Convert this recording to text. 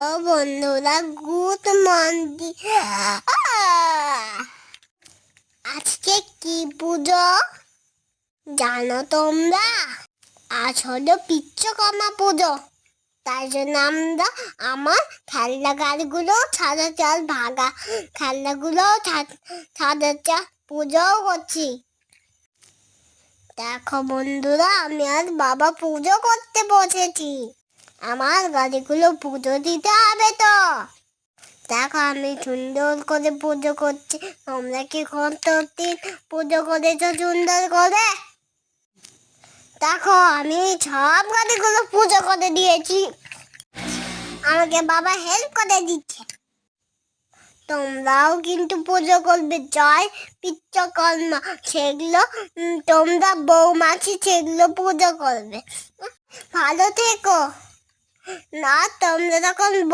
ও বন্ধুরা, good morning. আজকে কি পুজো জানো তোমরা? আজ হলো বিশ্বকর্মা পুজো। তাই জন্য আমরা আমার খেলনা গাড়িগুলো সাদা চাল ভাগা খেলনাগুলো সাদা চাল পুজোও করছি। দেখো বন্ধুরা, আমি আজ বাবা পুজো করতে বসেছি। আমার গাড়িগুলো পুজো দিতে হবে তো। দেখো, আমি সুন্দর করে পুজো করছি। তোমরা কি কতদিন পুজো করেছো সুন্দর করে? দেখো, আমি সব গাড়িগুলো পুজো করে দিয়েছি। আমাকে বাবা হেল্প করে দিচ্ছে। তোমরাও কিন্তু পুজো করবে। জয় বিশ্বকর্মা, সেগুলো তোমরা বৌমাছি সেগুলো পুজো করবে। ভালো থেকো। না, তোমরা তখন